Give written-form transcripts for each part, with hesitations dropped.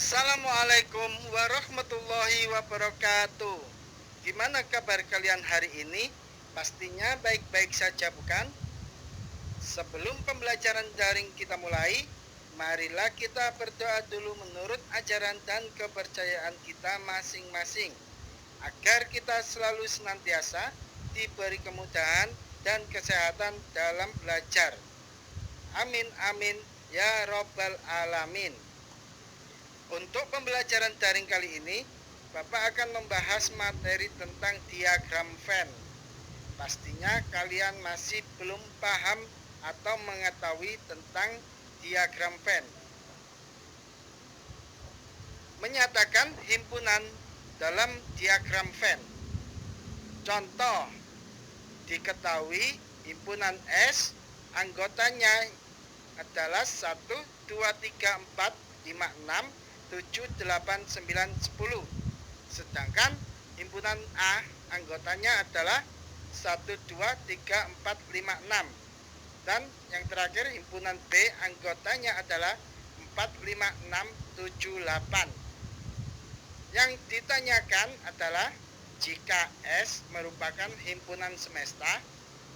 Assalamualaikum warahmatullahi wabarakatuh. Gimana kabar kalian hari ini? Pastinya baik-baik saja, bukan? Sebelum pembelajaran daring kita mulai, marilah kita berdoa dulu menurut ajaran dan kepercayaan kita masing-masing, agar kita selalu senantiasa diberi kemudahan dan kesehatan dalam belajar. Amin amin ya robbal alamin. Untuk pembelajaran daring kali ini, Bapak akan membahas materi tentang diagram Venn. Pastinya kalian masih belum paham atau mengetahui tentang diagram Venn. Menyatakan himpunan dalam diagram Venn. Contoh, diketahui himpunan S anggotanya adalah 1, 2, 3, 4, 5, 6, 7, 8, 9, 10. Sedangkan himpunan A anggotanya adalah 1, 2, 3, 4, 5, 6. Dan yang terakhir himpunan B anggotanya adalah 4, 5, 6, 7, 8. Yang ditanyakan adalah jika S merupakan himpunan semesta,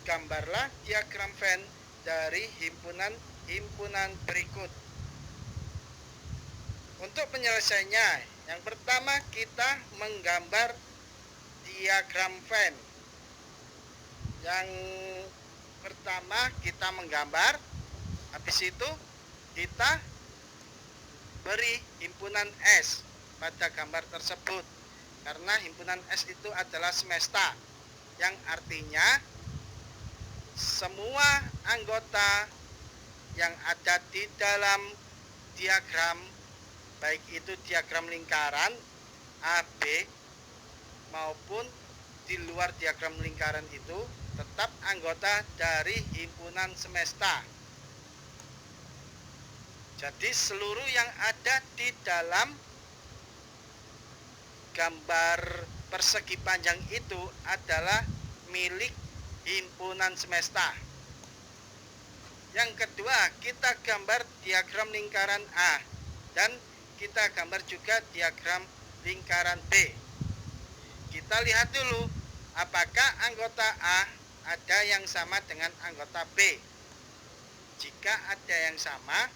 gambarlah diagram Venn dari himpunan berikut. Untuk penyelesaiannya, yang pertama kita menggambar diagram Venn. Yang pertama kita menggambar, habis itu kita beri himpunan S pada gambar tersebut. Karena himpunan S itu adalah semesta, yang artinya semua anggota yang ada di dalam diagram, baik itu diagram lingkaran AB maupun di luar diagram lingkaran itu tetap anggota dari himpunan semesta. Jadi seluruh yang ada di dalam gambar persegi panjang itu adalah milik himpunan semesta. Yang kedua, kita gambar diagram lingkaran A dan kita gambar juga diagram lingkaran B. Kita lihat dulu apakah anggota A ada yang sama dengan anggota B. Jika ada yang sama,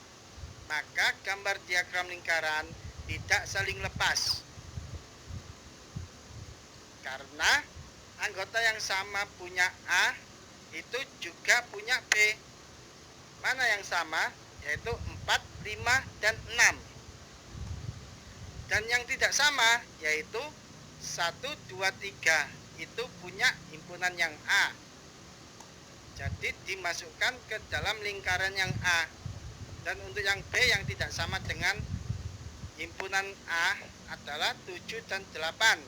maka gambar diagram lingkaran tidak saling lepas. Karena anggota yang sama punya A itu juga punya B. Mana yang sama? Yaitu 4, 5, dan 6. Dan yang tidak sama yaitu 1, 2, 3 itu punya himpunan yang A. Jadi dimasukkan ke dalam lingkaran yang A. Dan untuk yang B yang tidak sama dengan himpunan A adalah 7 dan 8.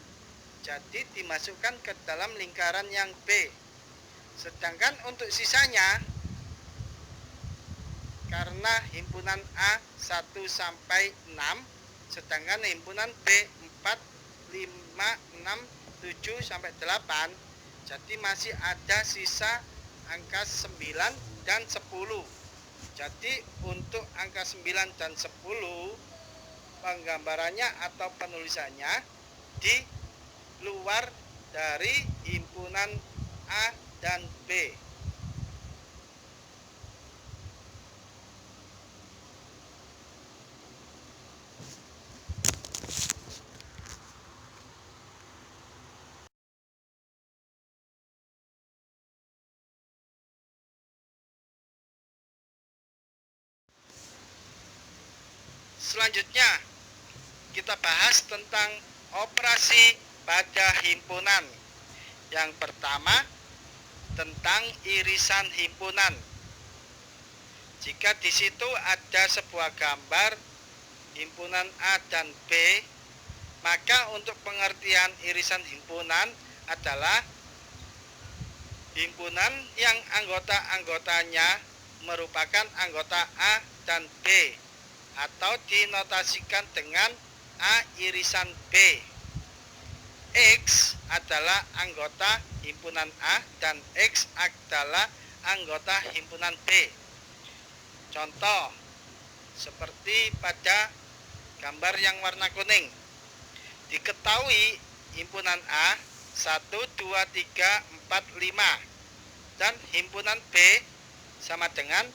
Jadi dimasukkan ke dalam lingkaran yang B. Sedangkan untuk sisanya, karena himpunan A 1 sampai 6, sedangkan himpunan B 4, 5, 6, 7 sampai 8, jadi masih ada sisa angka 9 dan 10. Jadi untuk angka 9 dan 10 penggambarannya atau penulisannya di luar dari himpunan A dan B. Selanjutnya kita bahas tentang operasi pada himpunan. Yang pertama tentang irisan himpunan. Jika di situ ada sebuah gambar himpunan A dan B, maka untuk pengertian irisan himpunan adalah himpunan yang anggota-anggotanya merupakan anggota A dan B, atau dinotasikan dengan A irisan B. X adalah anggota himpunan A dan X adalah anggota himpunan B. Contoh seperti pada gambar yang warna kuning. Diketahui himpunan A 1, 2, 3, 4, 5 dan himpunan B sama dengan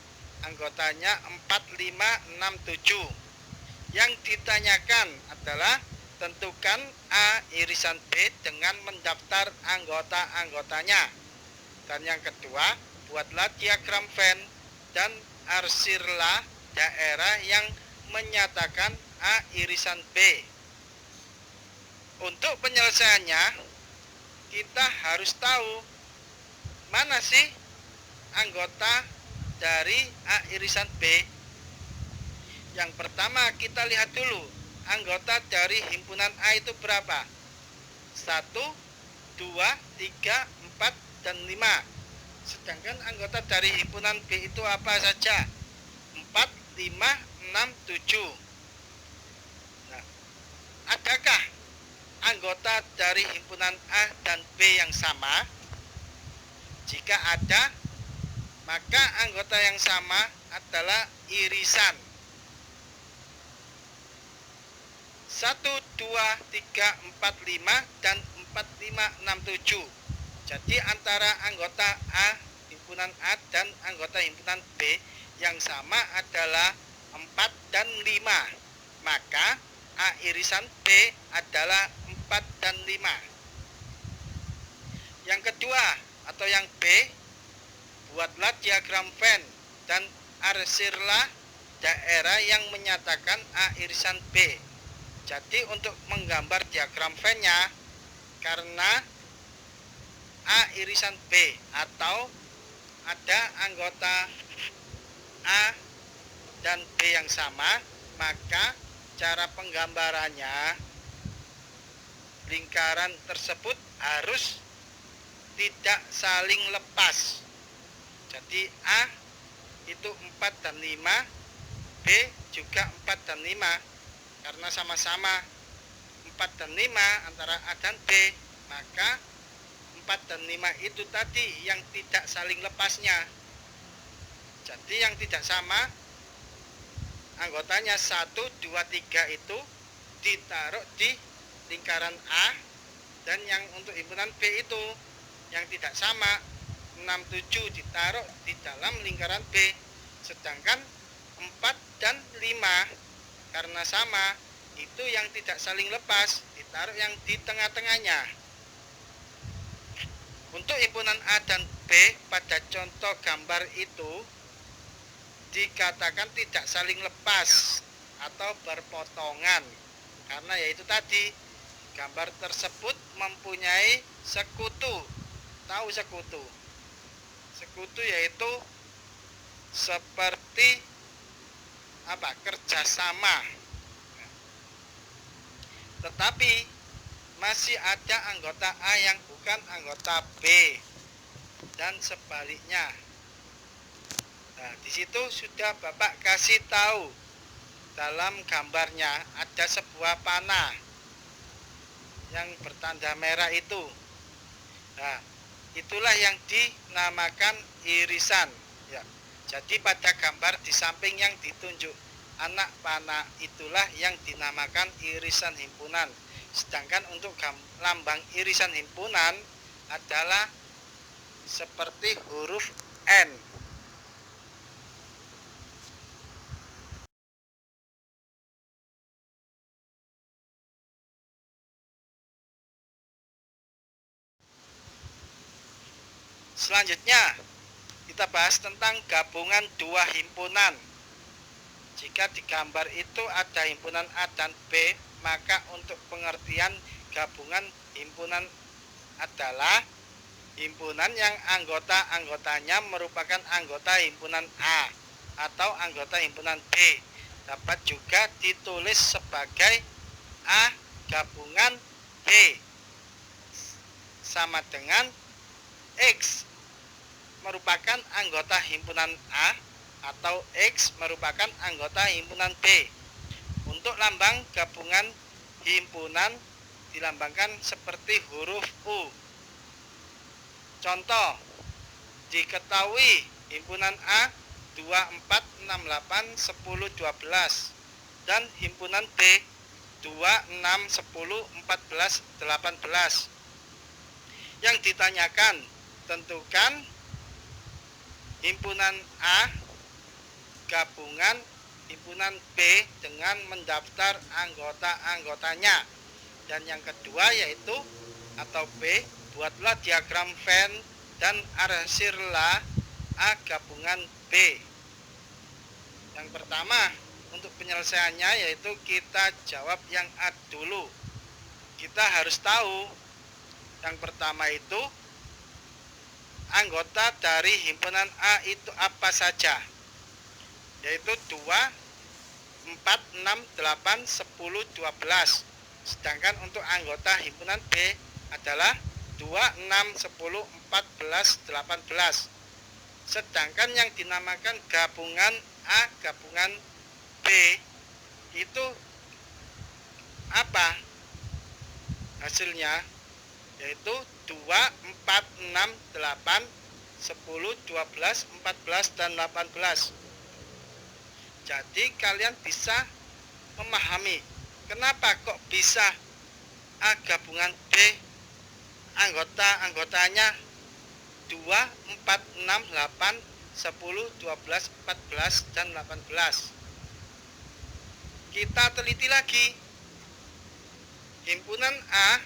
anggotanya 4, 5, 6, 7. Yang ditanyakan adalah tentukan A irisan B dengan mendaftar anggota-anggotanya. Dan yang kedua, buatlah diagram Venn dan arsirlah daerah yang menyatakan A irisan B. Untuk penyelesaiannya, kita harus tahu mana sih anggota dari A irisan B. Yang pertama kita lihat dulu, anggota dari himpunan A itu berapa? 1, 2, 3, 4, dan 5. Sedangkan anggota dari himpunan B itu apa saja? 4, 5, 6, 7. Nah, adakah anggota dari himpunan A dan B yang sama? Jika ada, maka anggota yang sama adalah irisan. 1, 2, 3, 4, 5 dan 4, 5, 6, 7. Jadi antara anggota A himpunan A dan anggota himpunan B yang sama adalah 4 dan 5. Maka A irisan B adalah 4 dan 5. Yang kedua atau yang B, buatlah diagram Venn dan arsirlah daerah yang menyatakan A irisan B. Jadi untuk menggambar diagram Venn-nya, karena A irisan B atau ada anggota A dan B yang sama, maka cara penggambarannya lingkaran tersebut harus tidak saling lepas. Jadi A itu 4 dan 5, B juga 4 dan 5, karena sama-sama 4 dan 5 antara A dan B, maka 4 dan 5 itu tadi yang tidak saling lepasnya. Jadi yang tidak sama anggotanya 1, 2, 3 itu ditaruh di lingkaran A, dan yang untuk himpunan B itu yang tidak sama 6, 7 ditaruh di dalam lingkaran B. Sedangkan 4 dan 5 karena sama itu yang tidak saling lepas, ditaruh yang di tengah-tengahnya. Untuk himpunan A dan B pada contoh gambar itu dikatakan tidak saling lepas atau berpotongan, karena yaitu tadi gambar tersebut mempunyai sekutu. Tahu sekutu? Sekutu yaitu seperti apa? Kerjasama. Tetapi masih ada anggota A yang bukan anggota B dan sebaliknya. Nah, di situ sudah Bapak kasih tahu dalam gambarnya ada sebuah panah yang bertanda merah itu. Nah, itulah yang dinamakan irisan. Ya, jadi pada gambar di samping yang ditunjuk anak panah itulah yang dinamakan irisan himpunan. Sedangkan untuk lambang irisan himpunan adalah seperti huruf N. Selanjutnya kita bahas tentang gabungan dua himpunan. Jika di gambar itu ada himpunan A dan B, maka untuk pengertian gabungan himpunan adalah himpunan yang anggota-anggotanya merupakan anggota himpunan A atau anggota himpunan B. Dapat juga ditulis sebagai A gabungan B sama dengan X merupakan anggota himpunan A atau X merupakan anggota himpunan B. Untuk lambang gabungan himpunan dilambangkan seperti huruf U. Contoh, diketahui himpunan A 2, 4, 6, 8, 10, 12 dan himpunan B 2, 6, 10, 14, 18. Yang ditanyakan, tentukan himpunan A gabungan himpunan B dengan mendaftar anggota-anggotanya. Dan yang kedua yaitu atau B, buatlah diagram Venn dan arsirlah A gabungan B. Yang pertama, untuk penyelesaiannya yaitu kita jawab yang A dulu. Kita harus tahu yang pertama itu anggota dari himpunan A itu apa saja, yaitu 2, 4, 6, 8, 10, 12. Sedangkan untuk anggota himpunan B adalah 2, 6, 10, 14, 18. Sedangkan yang dinamakan gabungan A gabungan B itu apa hasilnya? Yaitu 2, 4, 6, 8, 10, 12, 14, dan 18. Jadi kalian bisa memahami kenapa kok bisa A gabungan B anggotanya 2, 4, 6, 8, 10, 12, 14, dan 18. Kita teliti lagi. Himpunan A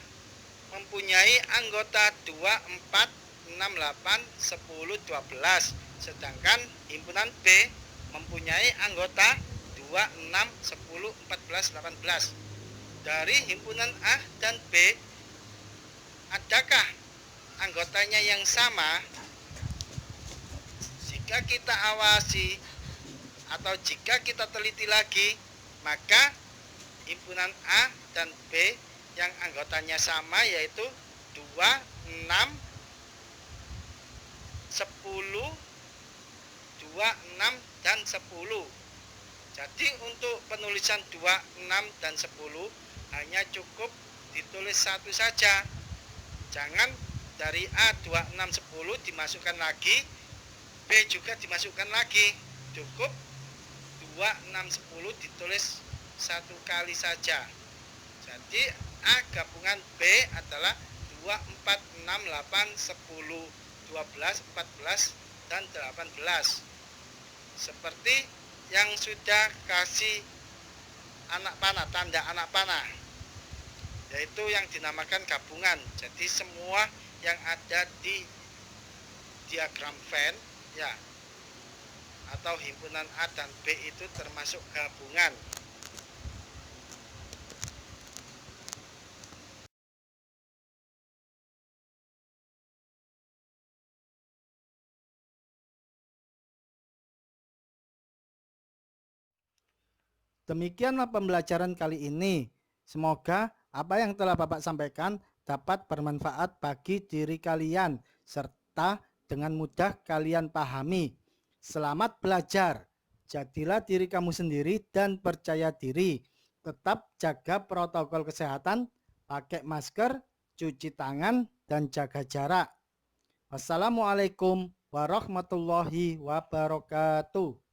mempunyai anggota 2, 4, 6, 8, 10, 12. Sedangkan himpunan B mempunyai anggota 2, 6, 10, 14, 18. Dari himpunan A dan B, adakah anggotanya yang sama? Jika kita awasi atau jika kita teliti lagi, maka himpunan A dan B yang anggotanya sama yaitu 2, 6, 10, 2, 6, dan 10. Jadi untuk penulisan 2, 6, dan 10 hanya cukup ditulis satu saja. Jangan dari A 2, 6, 10 dimasukkan lagi, B juga dimasukkan lagi. Cukup 2, 6, 10 ditulis satu kali saja. Jadi A gabungan B adalah 2, 4, 6, 8, 10, 12, 14, dan 18. Seperti yang sudah kasih anak panah, tanda anak panah, yaitu yang dinamakan gabungan. Jadi semua yang ada di diagram Venn ya atau himpunan A dan B itu termasuk gabungan. Demikianlah pembelajaran kali ini. Semoga apa yang telah Bapak sampaikan dapat bermanfaat bagi diri kalian serta dengan mudah kalian pahami. Selamat belajar. Jadilah diri kamu sendiri dan percaya diri. Tetap jaga protokol kesehatan, pakai masker, cuci tangan, dan jaga jarak. Wassalamualaikum warahmatullahi wabarakatuh.